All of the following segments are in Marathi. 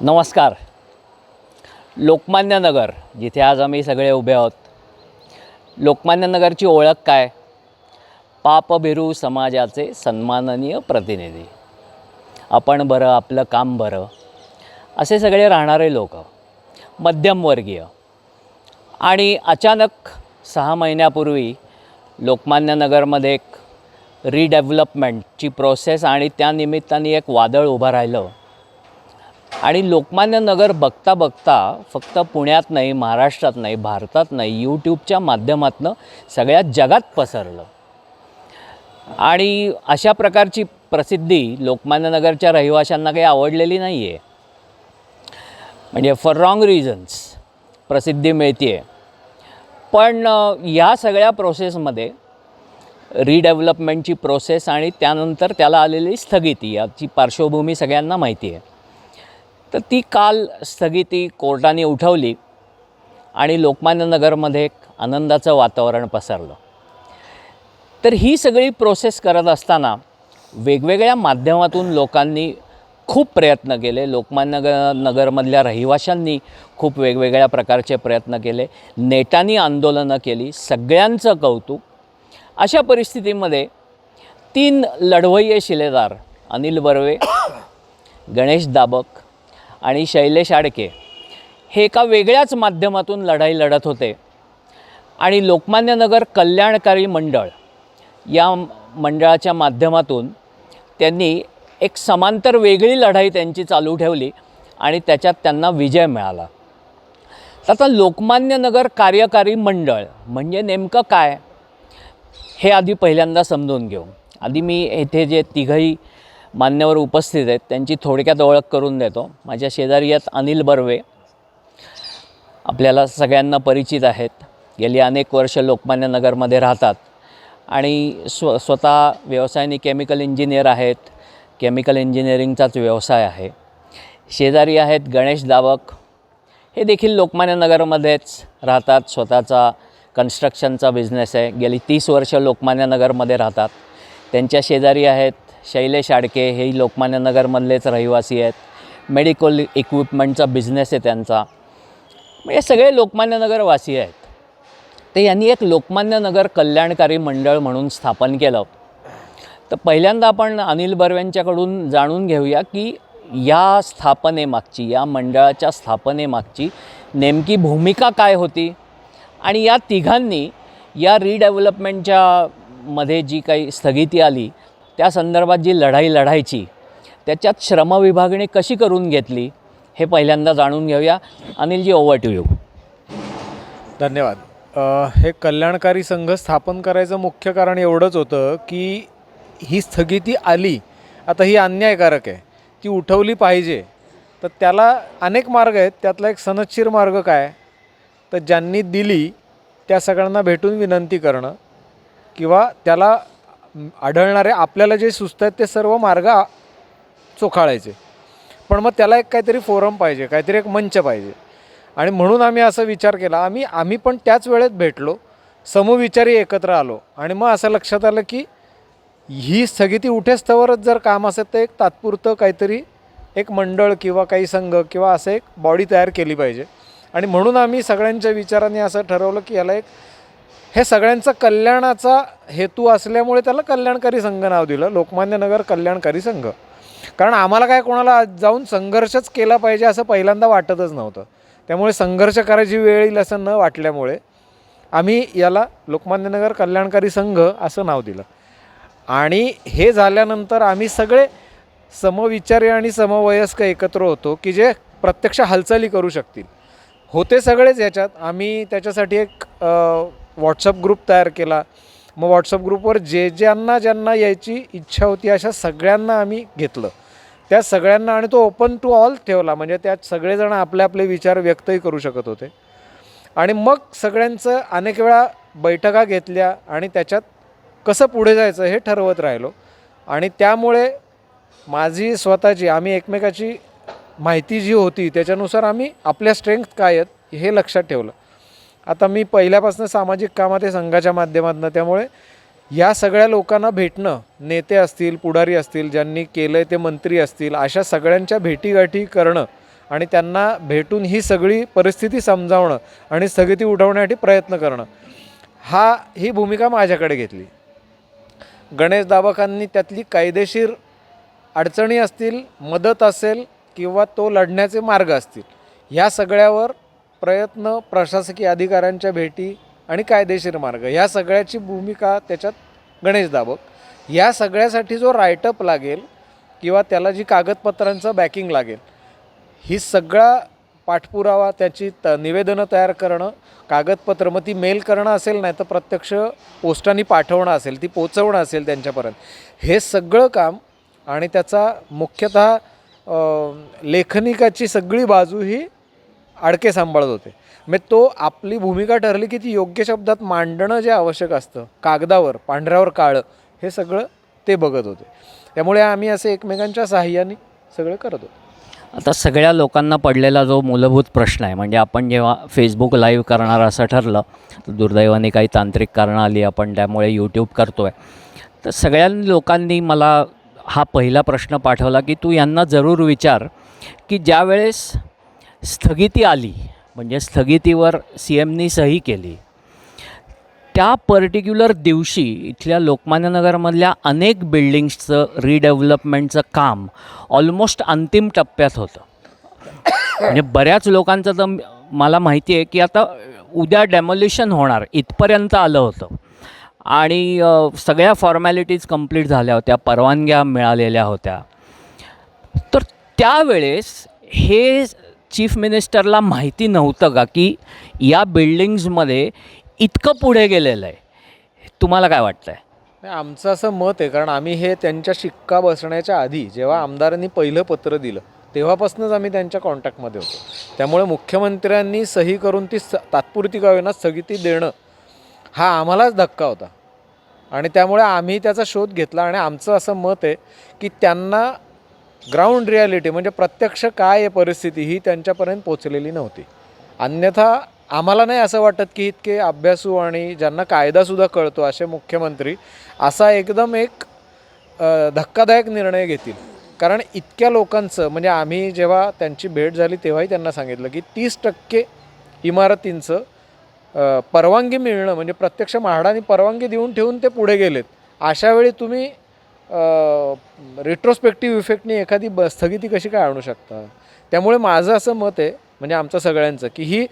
नमस्कार. लोकमान्य नगर जिथे आज आम्ही सगळे उभे आहोत. लोकमान्य नगरची ओळख काय? पापभिरू समाजाचे सन्माननीय प्रतिनिधी. आपण बरं, आपलं काम बरं, असे सगळे राहणारे लोक, मध्यमवर्गीय. आणि अचानक 6 महिन्यापूर्वी लोकमान्य नगरमध्ये एक रिडेव्हलपमेंटची प्रोसेस आणि त्यानिमित्ताने एक वादळ उभं राहिलं. आणि लोकमान्य नगर बघता बघता फक्त पुण्यात नाही, महाराष्ट्रात नाही, भारतात नाही, यूट्यूबच्या माध्यमातून सगळ्या जगात पसरलं. आणि अशा प्रकारची प्रसिद्धी लोकमान्य नगरच्या रहिवाशांना काही आवडलेली नाही आहे. म्हणजे फॉर रॉंग रिझन्स प्रसिद्धी मिळते आहे. पण या सगळ्या प्रोसेसमध्ये रिडेव्हलपमेंटची प्रोसेस आणि त्यानंतर त्याला आलेली स्थगिती, याची पार्श्वभूमी सगळ्यांना माहिती आहे. तर ती काल स्थगिती कोर्टाने उठवली आणि लोकमान्य नगरमध्ये एक आनंदाचं वातावरण पसरलं. तर ही सगळी प्रोसेस करत असताना वेगवेगळ्या माध्यमातून लोकांनी खूप प्रयत्न केले. लोकमान्य नगरमधल्या रहिवाशांनी खूप वेगवेगळ्या प्रकारचे प्रयत्न केले. नेटांनी आंदोलनं केली. सगळ्यांचं कौतुक. अशा परिस्थितीमध्ये 3 लढवय्ये शिलेदार अनिल बर्वे, गणेश दाबक आणि शैलेश आडके हे एका वेगळ्याच माध्यमातून लढाई लढत होते. आणि लोकमान्य नगर कल्याणकारी मंडळ या मंडळाच्या माध्यमातून त्यांनी एक समांतर वेगळी लढाई त्यांची चालू ठेवली आणि त्याच्यात त्यांना विजय मिळाला. आता लोकमान्य नगर कार्यकारी मंडळ म्हणजे नेमकं काय हे आधी पहिल्यांदा समजून घेऊ. आधी मी येथे जे तिघही मान्यवर उपस्थित आहेत त्यांची थोडक्यात ओळख करून देतो. माझ्या शेजारी आहेत अनिल बर्वे. आपल्याला सगळ्यांना परिचित आहेत. गेली अनेक वर्ष लोकमान्य नगरमध्ये राहतात आणि स्वतः व्यवसायाने केमिकल इंजिनियर आहेत. केमिकल इंजिनिअरिंगचाच व्यवसाय आहे. शेजारी आहेत गणेश दाबक. हे देखील लोकमान्य नगरमध्येच राहतात. स्वतःचा कन्स्ट्रक्शनचा बिझनेस आहे. गेली 30 वर्ष लोकमान्य नगरमध्ये राहतात. त्यांच्या शेजारी आहेत शैलेश आडके. हेही लोकमान्य नगरमधलेच रहिवासी आहेत. मेडिकल इक्विपमेंटचा बिझनेस आहे त्यांचा. म्हणजे सगळे लोकमान्य नगरवासी आहेत. ते यांनी एक लोकमान्य नगर कल्याणकारी मंडळ म्हणून स्थापन केलं. तर पहिल्यांदा आपण अनिल बर्वेंच्याकडून जाणून घेऊया की या स्थापनेमागची, या मंडळाच्या स्थापनेमागची नेमकी भूमिका काय होती आणि या तिघांनी या रिडेव्हलपमेंटच्या मध्ये जी काही स्थगिती आली त्या संदर्भात जी लढाई लढायची त्याच्यात श्रमविभागणी कशी करून घेतली हे पहिल्यांदा जाणून घेऊया. Anilji, over to you. धन्यवाद. हे कल्याणकारी संघ स्थापन करायचं मुख्य कारण एवढंच होतं की ही स्थगिती आली, आता ही अन्यायकारक आहे, ती उठवली पाहिजे. तर त्याला अनेक मार्ग आहेत. त्यातला एक सनदशीर मार्ग काय, तर ज्यांनी दिली त्या सगळ्यांना भेटून विनंती करणं किंवा त्याला आढळणारे आपल्याला जे सुचत आहेत ते सर्व मार्ग चोखाळायचे. पण मग त्याला एक काहीतरी फोरम पाहिजे, काहीतरी एक मंच पाहिजे. आणि म्हणून आम्ही असा विचार केला. आम्ही पण त्याच वेळेत भेटलो, समविचारी एकत्र आलो आणि मग असं लक्षात आलं की ही स्थगिती उठेस्तवरच जर काम असेल तर एक तात्पुरतं काहीतरी एक मंडळ किंवा काही संघ किंवा असं एक बॉडी तयार केली पाहिजे. आणि म्हणून आम्ही सगळ्यांच्या विचाराने असं ठरवलं की याला एक हे सगळ्यांचा कल्याणाचा हेतू असल्यामुळे त्याला कल्याणकारी संघ नाव दिलं, लोकमान्य नगर कल्याणकारी संघ. कारण आम्हाला काय कोणाला जाऊन संघर्षच केला पाहिजे असं पहिल्यांदा वाटतच नव्हतं. त्यामुळे संघर्ष करायची वेळ येईल असं न वाटल्यामुळे आम्ही याला लोकमान्य नगर कल्याणकारी संघ असं नाव दिलं. आणि हे झाल्यानंतर आम्ही सगळे समविचारी आणि समवयस्क एकत्र होतो की जे प्रत्यक्ष हालचाली करू शकतील. होते सगळेच याच्यात. आम्ही त्याच्यासाठी एक व्हॉट्सअप ग्रुप तयार केला. मग व्हॉट्सअप ग्रुपवर ज्यांना यायची इच्छा होती अशा सगळ्यांना आम्ही घेतलं. त्या सगळ्यांना, आणि तो ओपन टू ऑल ठेवला. म्हणजे त्यात सगळेजण आपले आपले विचार व्यक्तही करू शकत होते. आणि मग सगळ्यांचं अनेक वेळा बैठका घेतल्या आणि त्याच्यात कसं पुढे जायचं हे ठरवत राहिलो. आणि त्यामुळे माझी स्वतःची, आम्ही एकमेकाची माहिती जी होती त्याच्यानुसार आम्ही आपल्या स्ट्रेंथ काय आहेत हे लक्षात ठेवलं. आता मी पहिल्यापासून सामाजिक कामात आहे संघाच्या माध्यमातून, त्यामुळे या सगळ्या लोकांना भेटणं, नेते असतील, पुढारी असतील, ज्यांनी केलं आहे ते मंत्री असतील, अशा सगळ्यांच्या भेटीगाठी करणं आणि त्यांना भेटून ही सगळी परिस्थिती समजावणं आणि स्थगिती उठवण्यासाठी प्रयत्न करणं, ही भूमिका माझ्याकडे घेतली. गणेश दाभकांनी त्यातली कायदेशीर अडचणी असतील, मदत असेल किंवा तो लढण्याचे मार्ग असतील, ह्या सगळ्यावर प्रयत्न, प्रशासकीय अधिकाऱ्यांच्या भेटी आणि कायदेशीर मार्ग, ह्या सगळ्याची भूमिका त्याच्यात गणेश दाभक. या सगळ्यासाठी जो रायटअप लागेल किंवा त्याला जी कागदपत्रांचं बॅकिंग लागेल, ही सगळा पाठपुरावा, त्याची निवेदनं तयार करणं, कागदपत्र, मग ती मेल करणं असेल, नाही तर प्रत्यक्ष पोस्टाने पाठवणं असेल, ती पोचवणं असेल त्यांच्यापर्यंत, हे सगळं काम आणि त्याचा मुख्यतः लेखनिकाची सगळी बाजू ही आडके सांभाळत होते. मग तो आपली भूमिका ठरली की ती योग्य शब्दात मांडणं जे आवश्यक असतं, कागदावर पांढऱ्यावर काळं, हे सगळं ते बघत होते. त्यामुळे आम्ही असे एकमेकांच्या साहाय्याने सगळं करत होतो. आता सगळ्या लोकांना पडलेला जो मूलभूत प्रश्न आहे, म्हणजे आपण जेव्हा फेसबुक लाईव्ह करणार असं ठरलं, तर दुर्दैवाने काही तांत्रिक कारणं आली, आपण त्यामुळे यूट्यूब करतो आहे, तर सगळ्या लोकांनी मला हा पहिला प्रश्न पाठवला की तू यांना जरूर विचार की ज्यावेळेस स्थगिती आली, म्हणजे स्थगितीवर CMनी सही केली, त्या पर्टिक्युलर दिवशी इथल्या लोकमान्य नगरमधल्या अनेक बिल्डिंग्सचं रिडेव्हलपमेंटचं काम ऑलमोस्ट अंतिम टप्प्यात होतं. म्हणजे बऱ्याच लोकांचं तर मला माहिती आहे की आता उद्या डेमोलिशन होणार इथपर्यंत आलं होतं आणि सगळ्या फॉर्मॅलिटीज कंप्लीट झाल्या होत्या, परवानग्या मिळालेल्या होत्या. तर त्यावेळेस हे चीफ मिनिस्टरला माहिती नव्हतं का की या बिल्डिंग्समध्ये इतकं पुढे गेलेलं आहे? तुम्हाला काय वाटतं आहे? नाही, आमचं असं मत आहे, कारण आम्ही हे त्यांच्या शिक्का बसण्याच्या आधी जेव्हा आमदारांनी पहिलं पत्र दिलं तेव्हापासूनच आम्ही त्यांच्या कॉन्टॅक्टमध्ये होतो. त्यामुळे मुख्यमंत्र्यांनी सही करून ती तात्पुरती का होईना स्थगिती देणं हा आम्हालाच धक्का होता आणि त्यामुळे आम्ही त्याचा शोध घेतला. आणि आमचं असं मत आहे की त्यांना ग्राउंड रिॲलिटी म्हणजे प्रत्यक्ष काय आहे परिस्थिती ही त्यांच्यापर्यंत पोचलेली नव्हती. अन्यथा आम्हाला नाही असं वाटत की इतके अभ्यासू आणि ज्यांना कायदासुद्धा कळतो असे मुख्यमंत्री असा एकदम एक धक्कादायक निर्णय घेतील. कारण इतक्या लोकांचं, म्हणजे आम्ही जेव्हा त्यांची भेट झाली तेव्हाही त्यांना सांगितलं की 30% इमारतींचं परवानगी मिळणं म्हणजे प्रत्यक्ष म्हाडाने परवानगी देऊन ठेवून ते पुढे गेलेत. अशावेळी तुम्ही रिट्रोस्पेक्टिव्ह इफेक्टनी एखादी स्थगिती कशी काय आणू शकता? त्यामुळे माझं असं मत आहे, म्हणजे आमचं सगळ्यांचं, की ही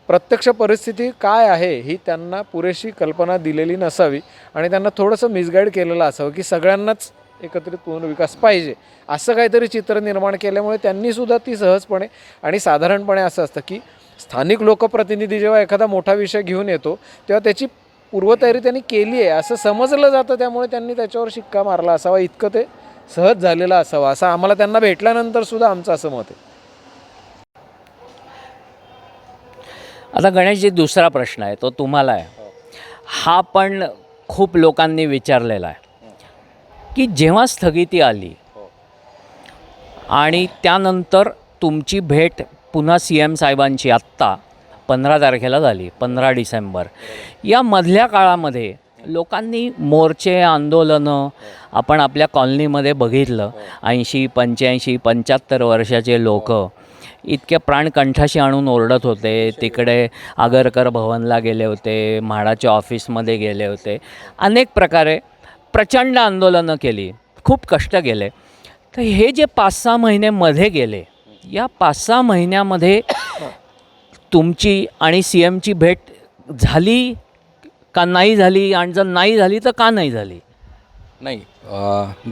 प्रत्यक्ष परिस्थिती काय आहे ही त्यांना पुरेशी कल्पना दिलेली नसावी आणि त्यांना थोडंसं मिसगाईड केलेलं असावं की सगळ्यांनाच एकत्रित पुनर्विकास पाहिजे असं काहीतरी चित्र निर्माण केल्यामुळे त्यांनीसुद्धा ती सहजपणे आणि साधारणपणे असं असतं की स्थानिक लोकप्रतिनिधी जेव्हा एखादा मोठा विषय घेऊन येतो तेव्हा त्याची पूर्वतयारी त्यांनी केली आहे असं समजलं जातं. त्यामुळे त्यांनी त्याच्यावर शिक्का मारला असावा, इतकं ते सहज झालेलं असावं असं आम्हाला त्यांना भेटल्यानंतरसुद्धा आमचं असं मत आहे. आता गणेशजी, दुसरा प्रश्न आहे तो तुम्हाला आहे. हा पण खूप लोकांनी विचारलेला आहे की जेव्हा स्थगिती आली आणि त्यानंतर तुमची भेट पुन्हा CM साहेबांची आत्ता 15 तारखेला झाली, 15 डिसेंबर, या मधल्या काळामध्ये लोकांनी मोर्चे, आंदोलनं आपण आपल्या कॉलनीमध्ये बघितलं. 80, 85, 75 वर्षाचे लोक इतक्या प्राणकंठाशी आणून ओरडत होते. तिकडे आगरकर भवनला गेले होते, म्हाडाच्या ऑफिसमध्ये गेले होते, अनेक प्रकारे प्रचंड आंदोलनं केली, खूप कष्ट केले. तर हे जे 5-6 महिने मध्ये गेले, या 5-6 महिन्यामध्ये तुमची आणि CMची भेट झाली का नाही झाली? आणि जर नाही झाली तर का नाही झाली? नाही,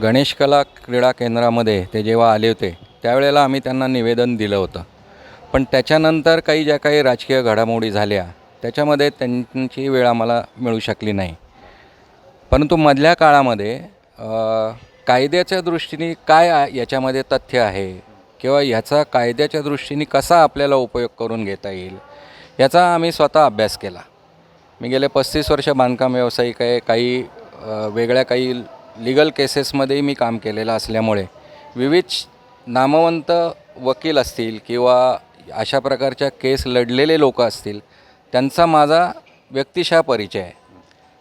गणेश कला क्रीडा केंद्रामध्ये ते जेव्हा आले होते त्यावेळेला आम्ही त्यांना निवेदन दिलं होतं. पण त्याच्यानंतर ज्या काही राजकीय घडामोडी झाल्या त्याच्यामध्ये त्यांची वेळ आम्हाला मिळू शकली नाही. परंतु मधल्या काळामध्ये कायद्याच्या दृष्टीने काय याच्यामध्ये तथ्य आहे किंवा ह्याचा कायद्याच्या दृष्टीने कसा आपल्याला उपयोग करून घेता येईल याचा आम्ही स्वतः अभ्यास केला. मी गेले 35 वर्ष बांधकाम व्यावसायिक आहे. काही वेगळ्या काही लिगल केसेसमध्येही मी काम केलेलं असल्यामुळे विविध नामवंत वकील असतील किंवा अशा प्रकारच्या केस लढलेले लोक असतील त्यांचा माझा व्यक्तिशः परिचय आहे.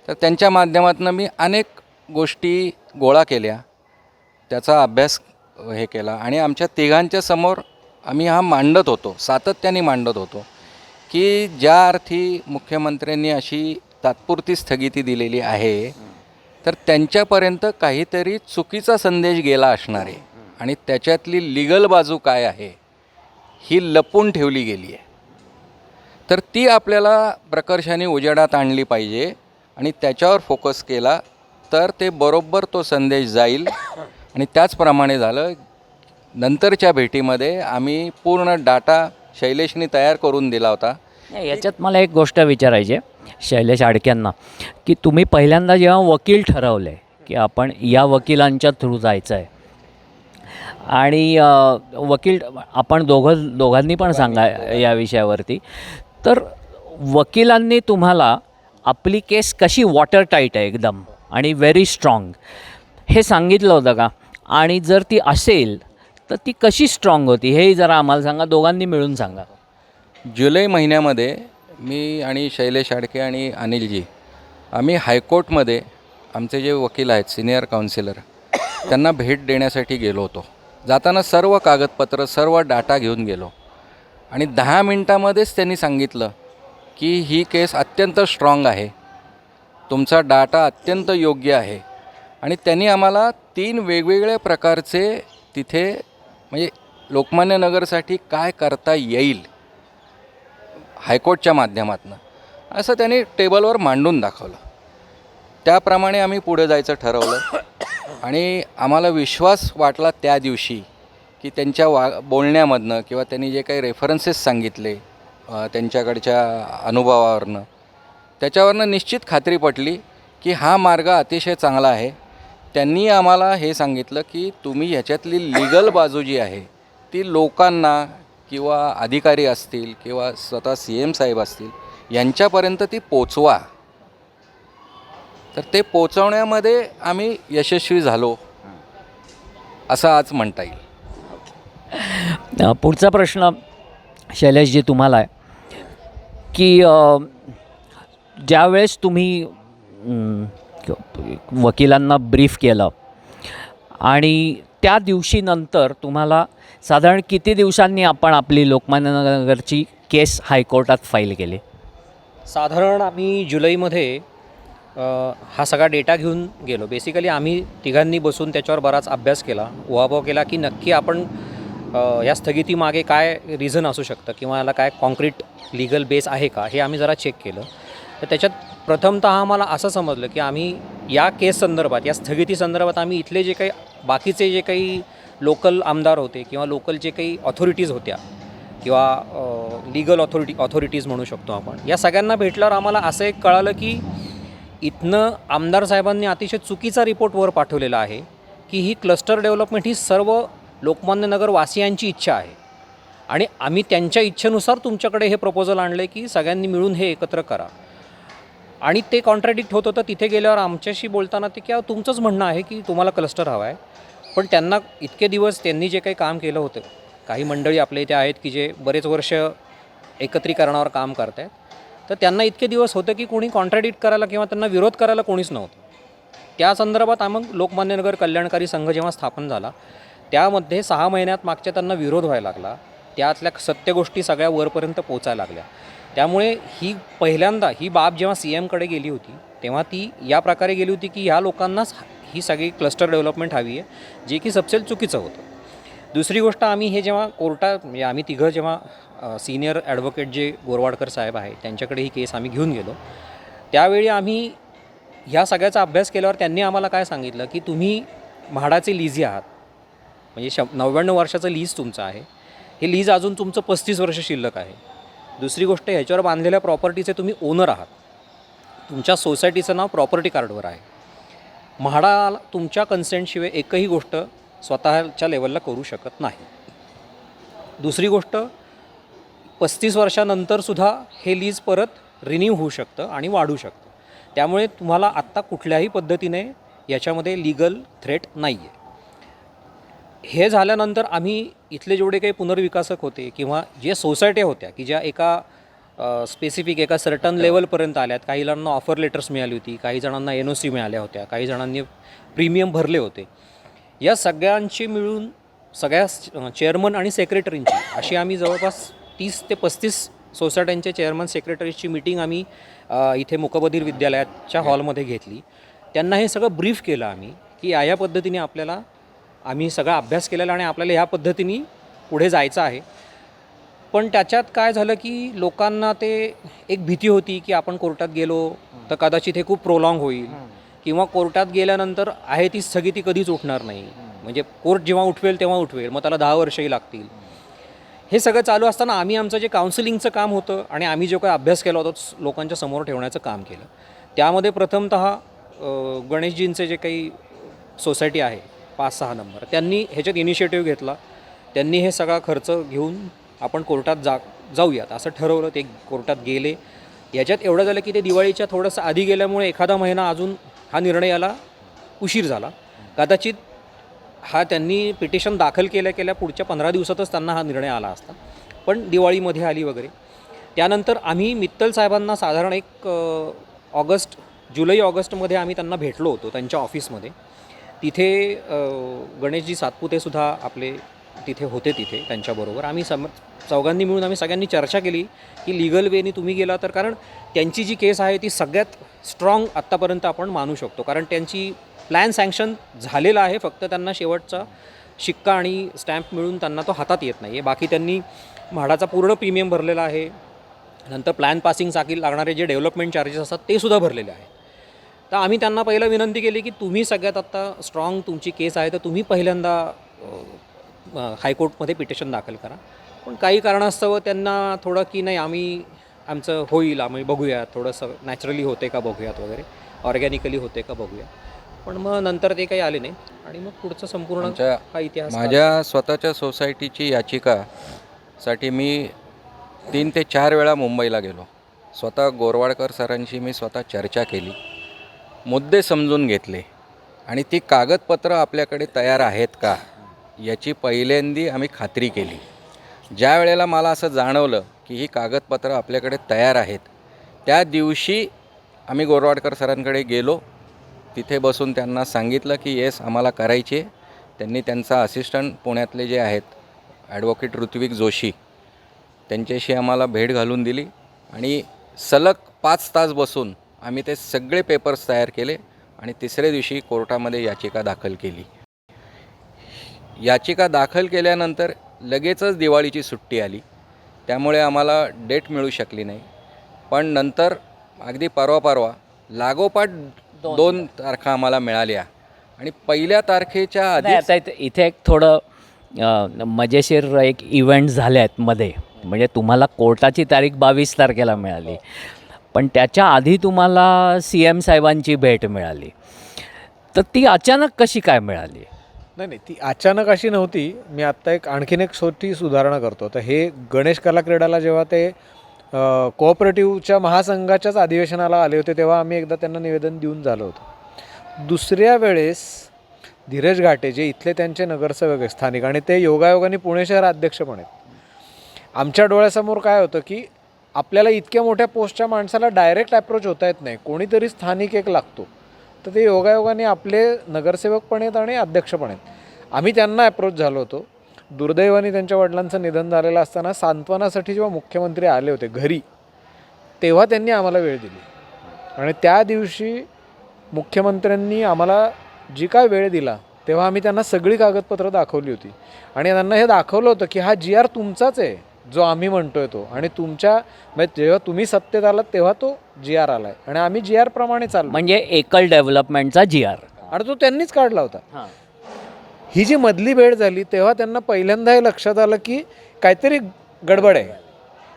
तर त्यांच्या माध्यमातून मी अनेक गोष्टी गोळा केल्या, त्याचा अभ्यास केला आणि आमच्या तिघांच्या समोर आम्ही हा मांडत होतो, सातत्याने मांडत होतो की ज्या अर्थी मुख्यमंत्र्यांनी अशी तात्पुरती स्थगिती दिलेली आहे तर त्यांच्यापर्यंत काहीतरी चुकीचा संदेश गेला असणार आहे आणि त्याच्यातली लीगल बाजू काय आहे ही लपून ठेवली गेली आहे. तर ती आपल्याला प्रकर्षाने उजेडात आणली पाहिजे आणि त्याच्यावर फोकस केला तर ते बरोबर तो संदेश जाईल. आणि त्याचप्रमाणे झालं. नंतरच्या भेटीमध्ये आम्ही पूर्ण डाटा शैलेशनी तयार करून दिला होता. नाही, याच्यात मला एक गोष्ट विचारायची आहे शैलेश आडक्यांना, की तुम्ही पहिल्यांदा जेव्हा वकील ठरवले की आपण या वकिलांच्या थ्रू जायचं आहे आणि वकील आपण दोघांनी पण सांगा या विषयावरती, तर वकिलांनी तुम्हाला आपली केस कशी वॉटर टाईट आहे एकदम आणि व्हेरी स्ट्रॉंग हे सांगितलं होतं का? आणि जर ती असेल तर ती कशी स्ट्रॉंग होती हेही जरा आम्हाला सांगा, दोघांनी मिळून सांगा. जुलै महिन्यामध्ये मी आणि शैलेश आडके आणि अनिलजी आम्ही हायकोर्टमध्ये आमचे जे वकील आहेत सिनियर काउन्सिलर त्यांना भेट देण्यासाठी गेलो होतो. जाताना सर्व कागदपत्र सर्व डाटा घेऊन गेलो आणि 10 मिनटामध्येच त्यांनी सांगितलं की ही केस अत्यंत स्ट्रॉंग आहे, तुमचा डाटा अत्यंत योग्य आहे. आणि त्यांनी आम्हाला 3 वेगवेगळ्या प्रकारचे तिथे म्हणजे लोकमान्य नगरसाठी काय करता येईल हायकोर्टच्या माध्यमातून असं त्यांनी टेबलवर मांडून दाखवलं. त्याप्रमाणे आम्ही पुढे जायचं ठरवलं आणि आम्हाला विश्वास वाटला त्या दिवशी की त्यांच्या बोलण्यामधनं किंवा त्यांनी जे काही रेफरन्सेस सांगितले त्यांच्याकडच्या अनुभवावरनं त्याच्यावरनं निश्चित खात्री पटली की हा मार्ग अतिशय चांगला आहे. त्यांनी आम्हाला हे सांगितलं की तुम्ही ह्याच्यातली लीगल बाजू जी आहे ती लोकांना किंवा अधिकारी असतील किंवा स्वतः CM साहेब असतील यांच्यापर्यंत ती पोचवा. तर ते पोचवण्यामध्ये आम्ही यशस्वी झालो असं आज म्हणता येईल. पुढचा प्रश्न शैलेशजी तुम्हाला आहे की ज्यावेळेस तुम्ही वकिलांना ब्रीफ केलं आणि त्या दिवशी नंतर तुम्हाला साधारण किती दिवसांनी आपण आपली लोकमान्य नगरची केस हायकोर्टात फाईल केली? साधारण आम्ही जुलैमध्ये हा सगळा डेटा घेऊन गेलो. बेसिकली आम्ही तिघांनी बसून त्याच्यावर बराच अभ्यास केला, उहापोह केला की नक्की आपण या स्थगितीमागे काय रिझन असू शकतं किंवा याला काय कॉन्क्रीट लीगल बेस आहे का हे आम्ही जरा चेक केलं. तर त्याच्यात प्रथमतः आम्हाला असं समजलं की आम्ही या केस संदर्भात या स्थगिती संदर्भात आम्ही इथले जे काही बाकीचे जे काही लोकल आमदार होते किंवा लोकल जे काही ऑथॉरिटीज होत्या किंवा लीगल ऑथॉरिटीज म्हणू शकतो आपण, या सगळ्यांना भेटल्यावर आम्हाला असं एक कळालं की इथनं आमदार साहेबांनी अतिशय चुकीचा रिपोर्ट वर पाठवलेला आहे की ही क्लस्टर डेव्हलपमेंट ही सर्व लोकमान्य नगर वासियांची इच्छा आहे आणि आम्ही त्यांच्या इच्छेनुसार तुमच्याकडे हे प्रपोजल आणले की सगळ्यांनी मिळून हे एकत्र करा. आणि ते कॉन्ट्रॅडिक्ट होत होतं. तिथे गेल्यावर आमच्याशी बोलताना ते की तुमचंच म्हणणं आहे की तुम्हाला क्लस्टर हवा आहे, पण त्यांना इतके दिवस त्यांनी जे काही काम केलं होतं, काही मंडळी आपल्या इथे आहेत की जे बरेच वर्ष एकत्रीकरणावर काम करत आहेत, तर त्यांना इतके दिवस होतं की कोणी कॉन्ट्रॅडिक्ट करायला किंवा त्यांना विरोध करायला कोणीच नव्हतं. त्या संदर्भात मग लोकमान्य नगर कल्याणकारी संघ जेव्हा स्थापन झाला त्यामध्ये 6 महिन्यात मागच्या त्यांना विरोध व्हायला लागला. त्यातल्या सत्य गोष्टी सगळ्या वरपर्यंत पोचायला लागल्या. त्यामुळे ही पहिल्यांदा ही बाब जेव्हा CMकडे गेली होती तेव्हा ती या प्रकारे गेली होती की ह्या लोकांनाच ही सगळी क्लस्टर डेव्हलपमेंट हवी आहे, जे की सबसेल चुकीचं होतं. दुसरी गोष्ट आम्ही हे जेव्हा कोर्टात म्हणजे आम्ही तिघं जेव्हा सिनियर ॲडव्होकेट जे गोरवाडकर साहेब आहे त्यांच्याकडे ही केस आम्ही घेऊन गेलो, त्यावेळी आम्ही ह्या सगळ्याचा अभ्यास केल्यावर त्यांनी आम्हाला काय सांगितलं की तुम्ही म्हाडाचे लिझी आहात, म्हणजे 99 वर्षाचं लीज तुमचं आहे. हे लीज अजून तुमचं 35 वर्ष शिल्लक आहे. दुसरी गोष्ट ह्याच्यावर बांधलेल्या प्रॉपर्टीचे तुम्ही ओनर आहात. तुमच्या सोसायटीचं नाव प्रॉपर्टी कार्डवर आहे. म्हाडाला तुमच्या कन्सेंटशिवाय एकही गोष्ट स्वतःच्या लेवलला करू शकत नाही. दुसरी गोष्ट 35 वर्षानंतरसुद्धा हे लीज परत रिन्यू होऊ शकतं आणि वाढू शकतं. त्यामुळे तुम्हाला आत्ता कुठल्याही पद्धतीने याच्यामध्ये लीगल थ्रेट नाही आहे. हे झाल्यानंतर आम्ही इथले जेवढे काही पुनर्विकासक होते किंवा जे सोसायट्या होत्या की ज्या एका स्पेसिफिक एका सर्टन लेवलपर्यंत आल्यात, काही जणांना ऑफर लेटर्स मिळाली होती, काही जणांना NOC मिळाल्या होत्या, काही जणांनी प्रीमियम भरले होते, या सगळ्यांची मिळून सगळ्या चेअरमन आणि सेक्रेटरींची अशी आम्ही जवळपास 30 ते 35 सोसायट्यांच्या चेअरमन सेक्रेटरीजची मीटिंग आम्ही इथे मुकबधीर विद्यालयाच्या हॉलमध्ये घेतली. त्यांना हे सगळं ब्रीफ केलं आम्ही की या पद्धतीने आम्ही सगळा अभ्यास केलेला आणि आपल्याला ह्या पद्धतीने पुढे जायचं आहे. पण त्याच्यात काय झालं की लोकांना ते एक भीती होती की आपण कोर्टात गेलो तर कदाचित हे खूप प्रोलॉंग होईल किंवा कोर्टात गेल्यानंतर आहे ती स्थगिती कधीच उठणार नाही, म्हणजे कोर्ट जेव्हा उठवेल तेव्हा उठवेल, मग त्याला 10 वर्षही लागतील. हे सगळं चालू असताना आम्ही आमचं जे काउन्सिलिंगचं काम होतं आणि आम्ही जो काही अभ्यास केला होता लोकांच्या समोर ठेवण्याचं काम केलं. त्यामध्ये प्रथमतः गणेशजींचे जे काही सोसायटी आहे 5-6 नंबर, त्यांनी ह्याच्यात इनिशिएटिव्ह घेतला. त्यांनी हे सगळा खर्च घेऊन आपण कोर्टात जाऊयात असं ठरवलं. ते कोर्टात गेले. याच्यात एवढं झालं की ते दिवाळीच्या थोडंसं आधी गेल्यामुळे एखादा महिना अजून हा निर्णय याला उशीर झाला. कदाचित त्यांनी पिटिशन दाखल केल्या पुढच्या 15 दिवसातच त्यांना हा निर्णय आला असता, पण दिवाळीमध्ये आली वगैरे. त्यानंतर आम्ही मित्तल साहेबांना साधारण एक जुलै-ऑगस्टमध्ये आम्ही त्यांना भेटलो होतो त्यांच्या ऑफिसमध्ये. तिथे गणेशजी सातपुतेसुद्धा आपले तिथे होते. तिथे त्यांच्याबरोबर आम्ही चौघांनी मिळून आम्ही सगळ्यांनी चर्चा केली की लिगल वेनी तुम्ही गेला तर, कारण त्यांची जी केस आहे ती सगळ्यात स्ट्रॉंग आत्तापर्यंत आपण मानू शकतो, कारण त्यांची प्लॅन सँक्शन झालेला आहे, फक्त त्यांना शेवटचा शिक्का आणि स्टॅम्प मिळून त्यांना तो हातात येत नाही आहे. बाकी त्यांनी म्हाडाचा पूर्ण प्रीमियम भरलेला आहे. नंतर प्लॅन पासिंगसाठी लागणारे जे डेव्हलपमेंट चार्जेस असतात ते सुद्धा भरलेले आहेत. तर आम्ही त्यांना पहिलं विनंती केली की तुम्ही सगळ्यात आत्ता स्ट्रॉंग तुमची केस आहे तर तुम्ही पहिल्यांदा हायकोर्टमध्ये पिटिशन दाखल करा. पण काही कारणास्तव त्यांना थोडं की नाही आमचं होईल, आम्ही बघूया, थोडंसं नॅचरली होते का बघूयात वगैरे, ऑर्गॅनिकली होते का बघूया. पण मग नंतर ते काही आले नाही आणि मग पुढचं संपूर्ण हा इतिहास. माझ्या स्वतःच्या सोसायटीची याचिकासाठी मी 3 ते 4 वेळा मुंबईला गेलो. स्वतः गोरवाडकर सरांशी मी स्वतः चर्चा केली, मुद्दे समजून घेतले आणि ती कागदपत्रं आपल्याकडे तयार आहेत का याची पहिल्यांदी आम्ही खात्री केली. ज्या वेळेला मला असं जाणवलं की ही कागदपत्रं आपल्याकडे तयार आहेत, त्या दिवशी आम्ही गोरवाडकर सरांकडे गेलो. तिथे बसून त्यांना सांगितलं की येस आम्हाला करायचे. त्यांनी त्यांचा असिस्टंट पुण्यातले जे आहेत ॲडव्होकेट ऋत्विक जोशी त्यांच्याशी आम्हाला भेट घालून दिली आणि सलग 5 तास बसून आम्ही ते सगळे पेपर्स तयार केले आणि तिसऱ्या दिवशी कोर्टामध्ये याचिका दाखल केली. याचिका दाखल केल्यानंतर लगेचच दिवाळीची सुट्टी आली, त्यामुळे आम्हाला डेट मिळू शकली नाही. पण नंतर अगदी परवा लागोपाठ 2 तारखा आम्हाला मिळाल्या आणि पहिल्या तारखेच्या आधी आता इथे एक थोडं मजेशीर एक इव्हेंट झाले आहेत मध्ये. म्हणजे तुम्हाला कोर्टाची तारीख 22 तारखेला मिळाली, पण त्याच्या आधी तुम्हाला CM साहेबांची भेट मिळाली. तर ती अचानक कशी काय मिळाली? नाही, ती अचानक अशी नव्हती. मी आत्ता आणखीन एक छोटी सुधारणा करतो. तर हे गणेश कला क्रीडाला जेव्हा ते कोऑपरेटिव्हच्या महासंघाच्याच अधिवेशनाला आले होते तेव्हा आम्ही एकदा त्यांना निवेदन देऊन झालं होतं. दुसऱ्या वेळेस धीरज घाटे जे इथले त्यांचे नगरसेवक आहेत स्थानिक, आणि ते योगायोगाने पुणे शहर अध्यक्ष पण आहेत. आमच्या डोळ्यासमोर काय होतं की आपल्याला इतक्या मोठ्या पोस्टच्या माणसाला डायरेक्ट ॲप्रोच होता येत नाही, कोणीतरी स्थानिक एक लागतो. तर ते योगायोगाने आपले नगरसेवक पण आहेत आणि अध्यक्ष पण आहेत. आम्ही त्यांना ॲप्रोच झालो होतो. दुर्दैवाने त्यांच्या वडिलांचं निधन झालेलं असताना सांत्वनासाठी जेव्हा मुख्यमंत्री आले होते घरी, तेव्हा त्यांनी आम्हाला वेळ दिली आणि त्या दिवशी मुख्यमंत्र्यांनी आम्हाला जी काय वेळ दिला तेव्हा आम्ही त्यांना सगळी कागदपत्रं दाखवली होती आणि त्यांना हे दाखवलं होतं की हा GR तुमचाच आहे जो आम्ही म्हणतोय तो, आणि म्हणजे जेव्हा तुम्ही सत्तेत आलात तेव्हा तो GR आला आहे आणि आम्ही GR प्रमाणे चाललो. म्हणजे एकल डेव्हलपमेंटचा GR आणि तो त्यांनीच काढला होता. ही जी मधली वेळ झाली तेव्हा त्यांना पहिल्यांदा हे लक्षात आलं की काहीतरी गडबड आहे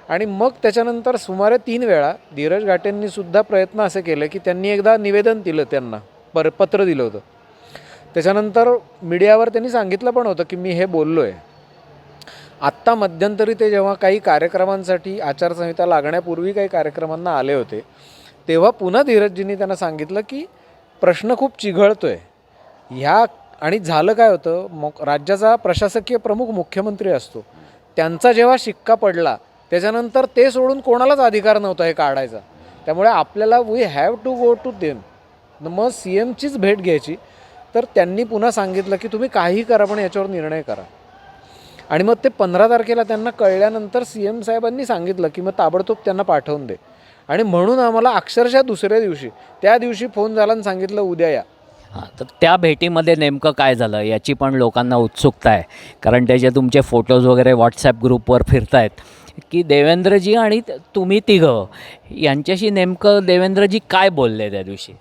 आणि मग त्याच्यानंतर सुमारे 3 वेळा धीरज घाटेंनी सुद्धा प्रयत्न असे केले की त्यांनी एकदा निवेदन दिलं, त्यांना पत्र दिलं होतं. त्याच्यानंतर मीडियावर त्यांनी सांगितलं पण होतं की मी हे बोललो आहे. आत्ता मध्यंतरी ते जेव्हा काही कार्यक्रमांसाठी आचारसंहिता लागण्यापूर्वी काही कार्यक्रमांना आले होते तेव्हा पुन्हा धीरजजींनी त्यांना सांगितलं की प्रश्न खूप चिघळतो आहे ह्या. आणि झालं काय होतं, राज्याचा प्रशासकीय प्रमुख मुख्यमंत्री असतो, त्यांचा जेव्हा शिक्का पडला त्याच्यानंतर ते सोडून कोणालाच अधिकार नव्हता हे काढायचा. त्यामुळे आपल्याला we have to go to them. मग CMचीच भेट घ्यायची. तर त्यांनी पुन्हा सांगितलं की तुम्ही काही करा पण याच्यावर निर्णय करा. आणि मग ते 15 तारखेला त्यांना कळल्यानंतर CM साहेबांनी सांगितलं की मग ताबडतोब त्यांना पाठवून दे. आणि म्हणून आम्हाला अक्षरशः दुसऱ्या दिवशी त्या दिवशी फोन झाला आणि सांगितलं उद्या या. हां, तर त्या भेटीमध्ये नेमकं काय झालं याची पण लोकांना उत्सुकता आहे. कारण त्याचे तुमचे फोटोज वगैरे व्हॉट्सॲप ग्रुपवर फिरत आहेत की देवेंद्रजी आणि तुम्ही तिघं यांच्याशी नेमकं देवेंद्रजी काय बोलले त्या दिवशी?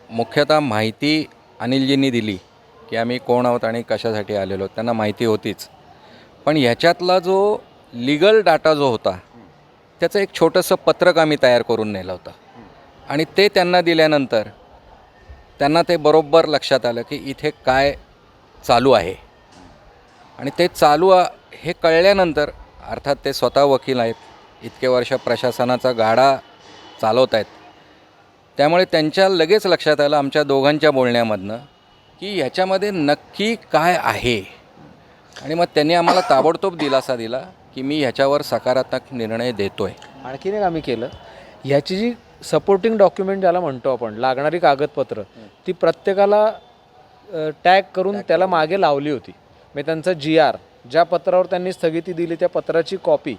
मुख्यतः माहिती अनिलजींनी दिली की आम्ही कोण आहोत आणि कशासाठी आलेलो, त्यांना माहिती होतीच. पण ह्याच्यातला जो लिगल डाटा जो होता त्याचं एक छोटंसं पत्रक आम्ही तयार करून नेलं होतं आणि ते त्यांना दिल्यानंतर त्यांना ते बरोबर लक्षात आलं की इथे काय चालू आहे. आणि ते हे कळल्यानंतर, अर्थात ते स्वतः वकील आहेत, इतके वर्ष प्रशासनाचा गाडा चालवत आहेत, त्यामुळे त्यांच्या लगेच लक्षात आलं आमच्या दोघांच्या बोलण्यामधनं की ह्याच्यामध्ये नक्की काय आहे. आणि मग त्यांनी आम्हाला ताबडतोब दिलासा दिला की मी ह्याच्यावर सकारात्मक निर्णय देतो आहे. आणखीन एक आम्ही केलं, ह्याची जी सपोर्टिंग डॉक्युमेंट ज्याला म्हणतो आपण, लागणारी कागदपत्र, ती प्रत्येकाला टॅग करून त्याला मागे लावली होती. मी त्यांचं GR ज्या पत्रावर त्यांनी स्थगिती दिली त्या पत्राची कॉपी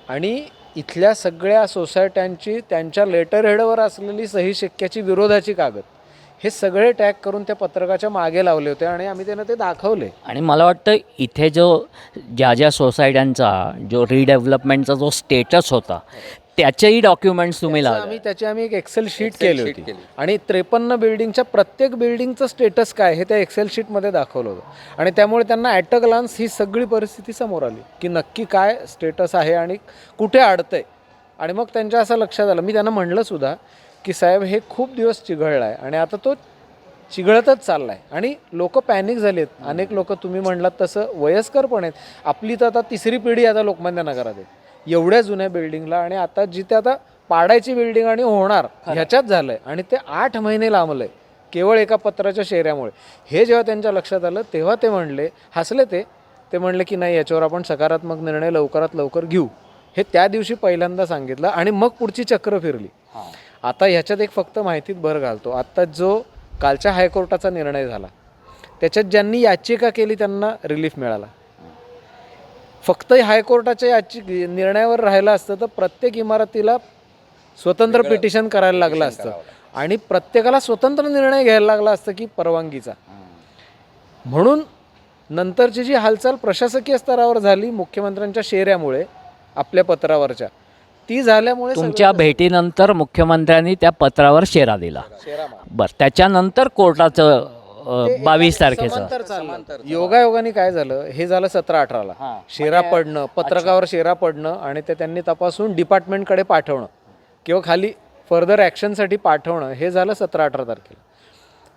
आणि इथल्या सगळ्या सोसायट्यांची त्यांच्या लेटर हेडवर असलेली सही शिक्क्याची विरोधाची कागद, हे सगळे टॅग करून त्या पत्रकाच्या मागे लावले होते आणि आम्ही त्यांना ते दाखवले. आणि मला वाटतं इथे ज्या सोसायट्यांचा जो रिडेव्हलपमेंटचा जो स्टेटस होता त्याचेही डॉक्युमेंट्स तुम्ही लावले. आम्ही एक एक्सेल शीट केली होती आणि 53 बिल्डिंगच्या प्रत्येक बिल्डिंगचं स्टेटस काय हे त्या एक्सेल शीटमध्ये दाखवलं होतं. आणि त्यामुळे त्यांना ॲट अ ग्लान्स ही सगळी परिस्थिती समोर आली की नक्की काय स्टेटस आहे आणि कुठे अडतंय. आणि मग त्यांच्या असं लक्षात आलं, मी त्यांना म्हणलं सुद्धा की साहेब हे खूप दिवस चिघळला आहे आणि आता तो चिघळतच चालला आहे आणि लोक पॅनिक झाली आहेत. अनेक लोक तुम्ही म्हणलात तसं वयस्कर पण आहेत. आपली तर आता 3री पिढी आता लोकमान्य नगरात आहे, एवढ्या जुन्या बिल्डिंगला. आणि आता जिथे आता पाडायची बिल्डिंग आणि होणार ह्याच्यात झालं आहे आणि ते 8 महिने लांबलं आहे केवळ एका पत्राच्या शेऱ्यामुळे. हे जेव्हा त्यांच्या लक्षात आलं तेव्हा ते म्हणले, हसले ते म्हणले की नाही, याच्यावर आपण सकारात्मक निर्णय लवकरात लवकर घेऊ. हे त्या दिवशी पहिल्यांदा सांगितलं आणि मग पुढची चक्र फिरली. आता ह्याच्यात एक फक्त माहितीत भर घालतो, आत्ता जो कालच्या हायकोर्टाचा निर्णय झाला त्याच्यात ज्यांनी याचिका केली त्यांना रिलीफ मिळाला. फक्त हायकोर्टाच्या निर्णयावर राहिलं असतं तर प्रत्येक इमारतीला स्वतंत्र पिटिशन करायला लागलं असतं आणि प्रत्येकाला स्वतंत्र निर्णय घ्यायला लागला असतं की परवानगीचा. म्हणून नंतरची जी हालचाल प्रशासकीय स्तरावर झाली मुख्यमंत्र्यांच्या शेऱ्यामुळे आपल्या पत्रावरच्या, ती झाल्यामुळे तुमच्या भेटीनंतर मुख्यमंत्र्यांनी त्या पत्रावर शेरा दिला. बरं, त्याच्यानंतर कोर्टाचं 22 तारखेचं योगायोगाने काय झालं, हे झालं 17-18ला शेरा पडणं, पत्रकावर शेरा पडणं आणि ते त्यांनी तपासून डिपार्टमेंटकडे पाठवणं किंवा खाली फर्दर ॲक्शनसाठी पाठवणं, हे झालं 17-18 तारखेला.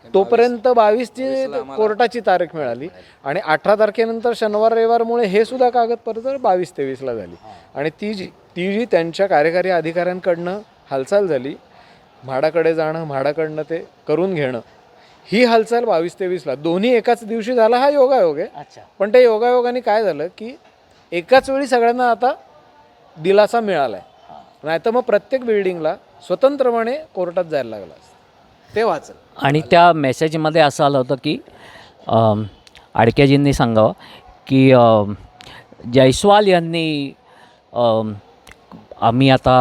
तोपर्यंत 22ची कोर्टाची तारीख मिळाली आणि 18 तारखेनंतर शनिवार रविवारमुळे हे सुद्धा कागदपत्र 22-23ला झाली. आणि ती जी त्यांच्या कार्यकारी अधिकाऱ्यांकडनं हालचाल झाली, म्हाडाकडे जाणं, म्हाडाकडनं ते करून घेणं, ही हालचाल 22-23ला दोन्ही एकाच दिवशी झाला. हा योगायोग आहे. पण त्या योगायोगाने काय झालं की एकाच वेळी सगळ्यांना आता दिलासा मिळाला आहे. नाही तर मग प्रत्येक बिल्डिंगला स्वतंत्रपणे कोर्टात जायला लागला ते वाचलं. आणि त्या मेसेजमध्ये असं आलं होतं की आडकेजींनी सांगावं की जयस्वाल यांनी आम्ही आता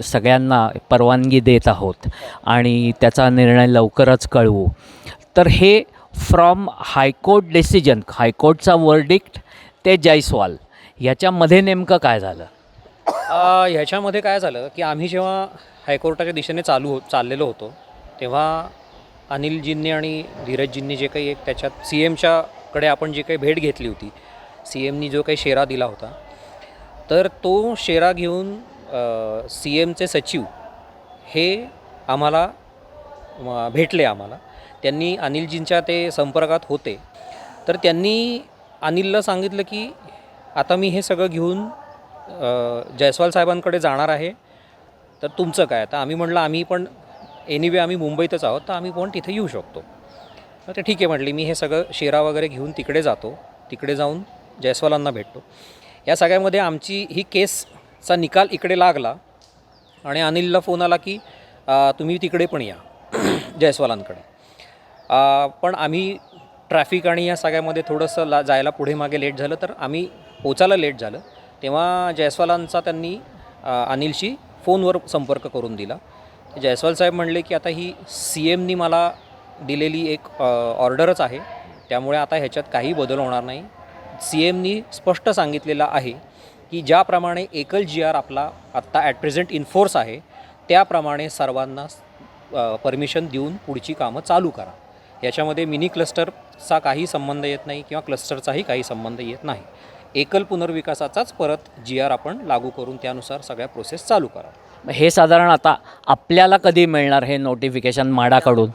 सगळ्यांना परवानगी देत आहोत आणि त्याचा निर्णय लवकरच कळवू. तर हे फ्रॉम हायकोर्ट डिसिजन, हायकोर्टचा वर्डिक्ट ते जयस्वाल, ह्याच्यामध्ये नेमकं काय झालं? ह्याच्यामध्ये काय झालं की आम्ही जेव्हा हायकोर्टाच्या दिशेने चाललेलो होतो तेव्हा अनिलजींनी आणि धीरजजींनी जे काही एक त्याच्यात CMच्याकडे आपण जी काही भेट घेतली होती, CMनी जो काही शेरा दिला होता, तर तो शेरा घेऊन CMचे सचिव हे आम्हाला भेटले. त्यांनी अनिलजींच्या ते संपर्कात होते. तर त्यांनी अनिलला सांगितलं की आता मी हे सगळं घेऊन जयस्वाल साहेबांकडे जाणार आहे, तर तुमचं काय? तर आम्ही म्हटलं आम्ही पण एनिवे आम्ही मुंबईतच आहोत, तर आम्ही पण तिथे येऊ शकतो. तर ठीक आहे म्हटली, मी हे सगळं शेरा वगैरे घेऊन तिकडे जातो, तिकडे जाऊन जयस्वालांना भेटतो. या सगळ्यामध्ये आमची ही केसचा निकाल इकडे लागला आणि अनिलला फोन आला की तुम्ही तिकडे पण या जयस्वालांकडे. पण आम्ही ट्रॅफिक आणि या सगळ्यामध्ये थोडंसं जायला पुढे मागे लेट झालं, तर आम्ही पोचायला लेट झालं. तेव्हा जयस्वालांचा त्यांनी अनिलशी फोनवर संपर्क करून दिला. जयस्वाल साहेब म्हणले की आता ही CMनी मला दिलेली एक ऑर्डरच आहे, त्यामुळे आता ह्याच्यात काही बदल होणार नाही. CMनी स्पष्ट सांगितलेलं आहे की ज्याप्रमाणे एकल GR आपला आत्ता ॲट प्रेझेंट इनफोर्स आहे, त्याप्रमाणे सर्वांना परमिशन देऊन पुढची कामं चालू करा. याच्यामध्ये मिनी क्लस्टरचा काही संबंध येत नाही किंवा क्लस्टरचाही काही संबंध येत नाही. एकल पुनर्विकासाचाच परत GR आपण लागू करून त्यानुसार सगळ्या प्रोसेस चालू करा. हे साधारण आता आपल्याला कधी मिळणार हे नोटिफिकेशन म्हाडाकडून?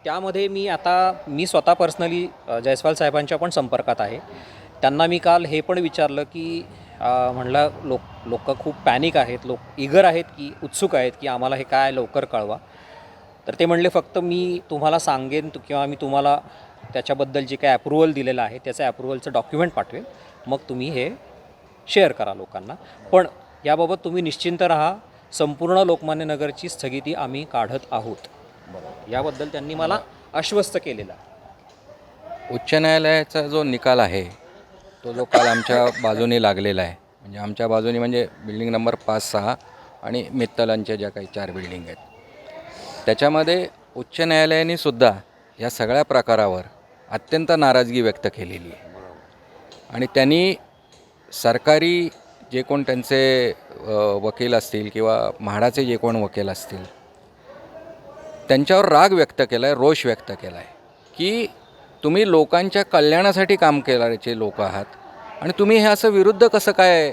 त्यामध्ये मी स्वतः पर्सनली जयस्वाल साहेबांच्या पण संपर्कात आहे. त्यांना मी काल हे पण विचारलं की म्हणलं लोक खूप पॅनिक आहेत, लोक इगर आहेत की उत्सुक आहेत की आम्हाला हे काय लवकर कळवा. तर ते म्हणले फक्त मी तुम्हाला सांगेन किंवा मी तुम्हाला त्याच्याबद्दल जे काही अप्रुव्हल दिलेलं आहे त्याचं अप्रुव्हलचं डॉक्युमेंट पाठवेल, मग तुम्ही हे शेअर करा लोकांना. पण याबाबत तुम्ही निश्चिंत राहा, संपूर्ण लोकमान्य नगरची स्थगिती आम्ही काढत आहोत. याबद्दल त्यांनी मला आश्वस्त केलेलं आहे. उच्च न्यायालयाचा जो निकाल आहे तो जो काल आमच्या बाजूने लागलेला आहे, म्हणजे आमच्या बाजूने म्हणजे बिल्डिंग नंबर 5, 6 आणि मित्तलांच्या ज्या काही 4 बिल्डिंग आहेत, त्याच्यामध्ये उच्च न्यायालयाने सुद्धा या सगळ्या प्रकारावर अत्यंत नाराजगी व्यक्त केलेली आहे. आणि त्यांनी सरकारी जे कोण त्यांचे वकील असतील किंवा म्हाडाचे जे कोण वकील असतील त्यांच्यावर राग व्यक्त केला आहे, रोष व्यक्त केला आहे की तुम्ही लोकांच्या कल्याणासाठी काम केणारे लोक आहात आणि तुम्ही हे असं विरुद्ध कसं काय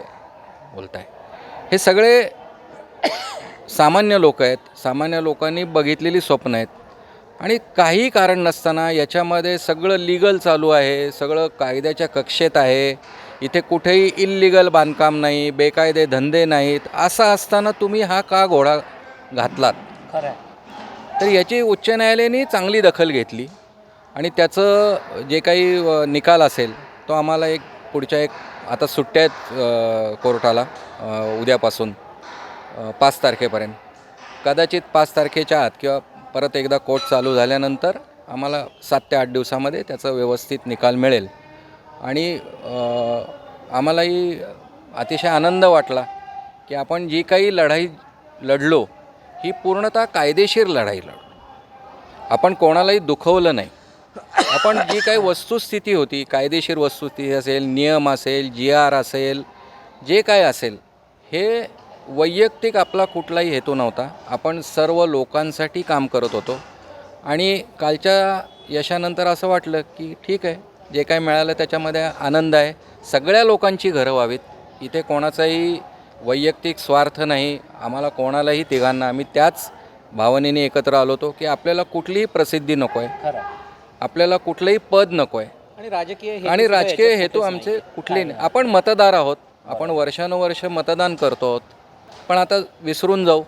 बोलताय. हे सगळे सामान्य लोक आहेत, सामान्य लोकांनी बघितलेली स्वप्न आहेत आणि काही कारण नसताना याच्यामध्ये सगळं लीगल चालू आहे, सगळं कायद्याच्या कक्षेत आहे, इथे कुठेही इल्लीगल बांधकाम नाही, बेकायदे धंदे नाहीत, असं असताना तुम्ही हा का घोडा घातलात. खरं आहे. तर याची उच्च न्यायालयाने चांगली दखल घेतली आणि त्याचं जे काही निकाल असेल तो आम्हाला पुढच्या आता सुट्ट्या आहेत कोर्टाला उद्यापासून 5 तारखेपर्यंत, कदाचित 5 तारखेच्या आत किंवा परत एकदा कोर्ट चालू झाल्यानंतर आम्हाला 7 ते 8 दिवसामध्ये त्याचा व्यवस्थित निकाल मिळेल. आणि आम्हालाही अतिशय आनंद वाटला की आपण जी काही लढाई लढलो ही पूर्णतः कायदेशीर लढाई लढलो. आपण कोणालाही दुखवलं नाही. आपण जी काही वस्तुस्थिती होती, कायदेशीर वस्तुस्थिती असेल, नियम असेल, GR असेल, जे काय असेल, हे वैयक्तिक आपला कुठलाही हेतू नव्हता. आपण सर्व लोकांसाठी काम करत होतो आणि कालच्या यशानंतर असं वाटलं की ठीक आहे, जे काय मिळालं त्याच्यामध्ये आनंद आहे. सगळ्या लोकांची घरं व्हावीत, इथे कोणाचाही वैयक्तिक स्वार्थ नाही. आम्हाला कोणालाही तिघांना आम्ही त्याच भावनेने एकत्र आलो होतो की आपल्याला कुठलीही प्रसिद्धी नको आहे, खरं. आपल्याला कुठलंही पद नको आहे आणि राजकीय आणि राजकीय हेतू आमचे कुठले नाही. आपण मतदार आहोत, आपण वर्षानुवर्ष मतदान करतो आहोत, पण आता विसरून जाऊ.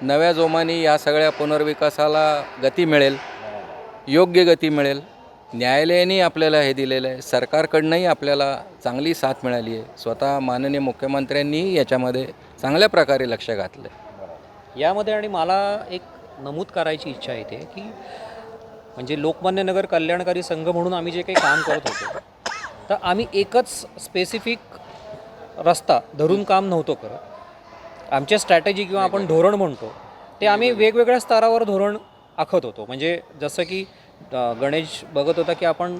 नव्या जोमाने या सगळ्या पुनर्विकासाला गती मिळेल, योग्य गती मिळेल. न्यायालयाने आपल्याला हे दिलेलं आहे, सरकारकडनंही आपल्याला चांगली साथ मिळाली आहे. स्वतः माननीय मुख्यमंत्र्यांनी याच्यामध्ये चांगल्या प्रकारे लक्ष घातलं आहे यामध्ये. आणि मला एक नमूद करायची इच्छा येते की म्हणजे लोकमान्य नगर कल्याणकारी संघ म्हणून आम्ही जे काही काम करत होतो, तर आम्ही एकच स्पेसिफिक रस्ता धरून काम नव्हतो करत. आमच्या स्ट्रॅटेजी किंवा आपण धोरण म्हणतो ते आम्ही वेगवेगळ्या स्तरावर धोरण आखत होतो. म्हणजे जसं की गणेश बघत होता की आपण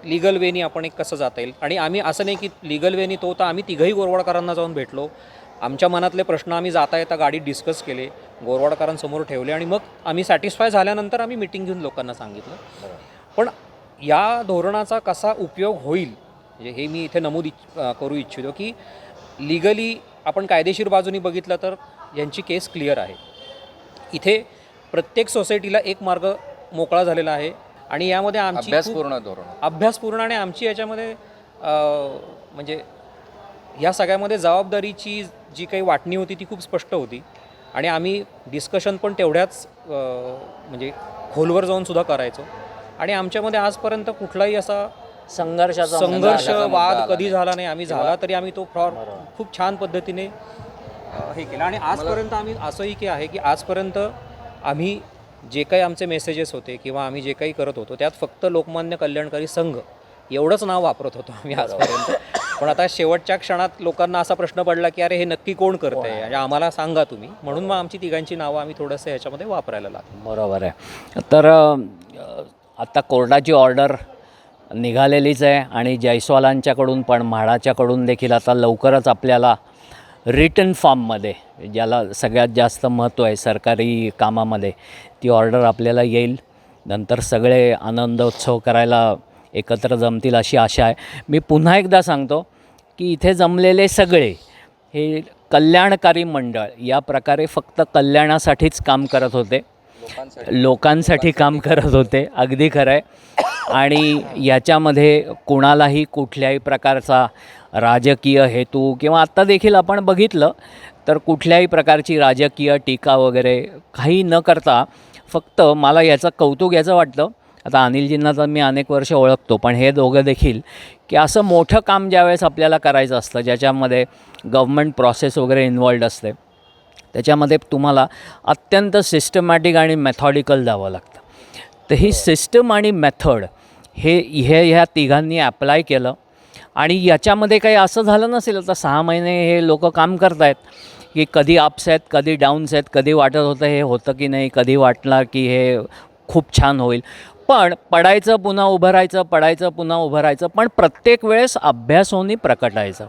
लिगल वेनी आपण एक कसं जाता येईल. आणि आम्ही असं नाही की लिगल वेनी तो तर आम्ही तिघंही गोरवाडकरांना जाऊन भेटलो, आमच्या मनातले प्रश्न आम्ही जाता येता गाडीत डिस्कस केले, गोरवाडकरांसमोर ठेवले आणि मग आम्ही सॅटिस्फाय झाल्यानंतर आम्ही मिटिंग घेऊन लोकांना सांगितलं. पण या धोरणाचा कसा उपयोग होईल म्हणजे हे मी इथे नमूद करू इच्छितो की लिगली आपण कायदेशीर बाजूनी बघितलं तर यांची केस क्लिअर आहे. इथे प्रत्येक सोसायटीला एक मार्ग मोकळा झालेला आहे आणि यामध्ये आमची अभ्यासपूर्ण धोरण, अभ्यासपूर्ण आणि आमची याच्यामध्ये म्हणजे ह्या सगळ्यामध्ये जबाबदारीची जी काही वाटणी होती ती खूप स्पष्ट होती. आणि आम्ही डिस्कशन पण तेवढ्याच म्हणजे खोलवर जाऊन सुद्धा करायचो. आणि आमच्यामध्ये आजपर्यंत कुठलाही असा संघर्ष वाद कधी झाला नाही. आम्ही झाला तरी आम्ही तो खूप छान पद्धतीने हे केलं. आणि आजपर्यंत आम्ही असंही की आहे की आजपर्यंत आम्ही जे काही आमचे मेसेजेस होते किंवा आम्ही जे काही करत होतो त्यात फक्त लोकमान्य कल्याणकारी संघ एवढंच नाव वापरत होतो आम्ही आजपर्यंत. पण आता शेवटच्या क्षणात लोकांना असा प्रश्न पडला की अरे हे नक्की कोण करतंय आणि आम्हाला सांगा तुम्ही, म्हणून मग आमची तिघांची नावं आम्ही थोडंसं ह्याच्यामध्ये वापरायला लागलो. बरोबर आहे. तर आत्ता कोर्टाची ऑर्डर निघालेलीच आहे आणि जयस्वालांच्याकडून पण म्हाडाच्याकडून देखील आता लवकरच आपल्याला रिटन फॉर्ममध्ये, ज्याला सगळ्यात जास्त महत्त्व आहे सरकारी कामामध्ये, ती ऑर्डर आपल्याला येईल. नंतर सगळे आनंदोत्सव करायला एकत्र जमतील अशी आशा आहे. मी पुन्हा एकदा सांगतो की इथे जमलेले सगळे हे कल्याणकारी मंडळ या प्रकारे फक्त कल्याणासाठीच काम करत होते, लोकांसाठी काम करत होते. अगदी खरं आहे. आणि याच्यामध्ये कुणालाही कुठल्याही प्रकारचा राजकीय हेतू किंवा आत्ता देखील आपण बघितलं तर कुठल्याही प्रकारची राजकीय टीका वगैरे काही न करता फक्त मला याचं कौतुक याचं वाटतं. आता अनिलजींना तर मी अनेक वर्ष ओळखतो, पण हे दोघं देखील की असं मोठं काम ज्यावेळेस आपल्याला करायचं असतं ज्याच्यामध्ये गव्हर्मेंट प्रोसेस वगैरे इन्वॉल्ड असते, त्याच्यामध्ये तुम्हाला अत्यंत सिस्टमॅटिक आणि मेथॉडिकल जावं लागतं. तर ही सिस्टम आणि मेथड हे ह्या तिघांनी ॲप्लाय केलं आणि याच्यामध्ये काही असं झालं नसेल. आता 6 महिने हे लोक काम करत आहेत की कधी अप्स आहेत, कधी डाऊन्स आहेत, कधी वाटत होतं हे होतं की नाही, कधी वाटलं की हे खूप छान होईल, पण पडायचं पुन्हा उभं राहायचं, पडायचं पुन्हा उभं राहायचं, पण प्रत्येक वेळेस अभ्यासोनी प्रकटायचं.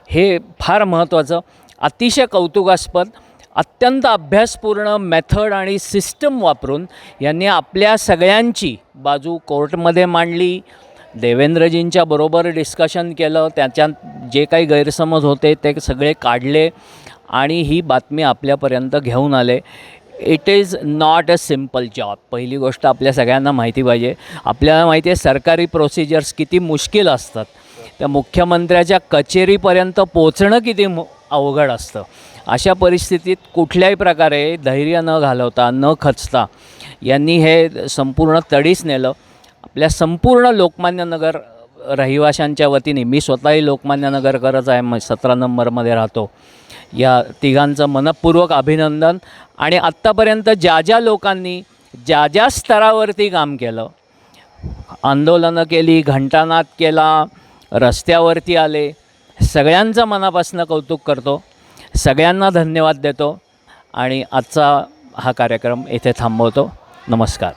हे फार महत्त्वाचं, अतिशय कौतुकास्पद, अत्यंत अभ्यासपूर्ण मेथड आणि सिस्टम वापरून यांनी आपल्या सगळ्यांची बाजू कोर्टमध्ये मांडली. देवेंद्रजींच्या बरोबर डिस्कशन केलं, त्याच्यात जे काही गैरसमज होते ते सगळे काढले आणि ही बातमी आपल्यापर्यंत घेऊन आले. It is not a simple job. पहिली गोष्ट आपल्या सगळ्यांना माहिती पाहिजे. आपल्याला माहिती आहे सरकारी प्रोसिजर्स किती मुश्किल असतात. त्या मुख्यमंत्र्याच्या कचेरीपर्यंत पोचणं किती अवघड असतं. अशा परिस्थितीत कुठल्याही प्रकारे धैर्य न घालवता, न खचता यांनी हे संपूर्ण तडीस नेलं. आपल्या संपूर्ण लोकमान्य नगर रहिवाशांच्या वतीने, मी स्वतःही लोकमान्य नगरकरच आहे, 17 नंबरमध्ये राहतो, या तिघांचं मनःपूर्वक अभिनंदन. आणि आत्तापर्यंत ज्या ज्या लोकांनी ज्या ज्या स्तरावरती काम केलं, आंदोलनं केली, घंटानाद केला, रस्त्यावरती आले, सगळ्यांचं मनापासून कौतुक करतो, सगळ्यांना धन्यवाद देतो आणि आजचा हा कार्यक्रम येथे थांबवतो. नमस्कार.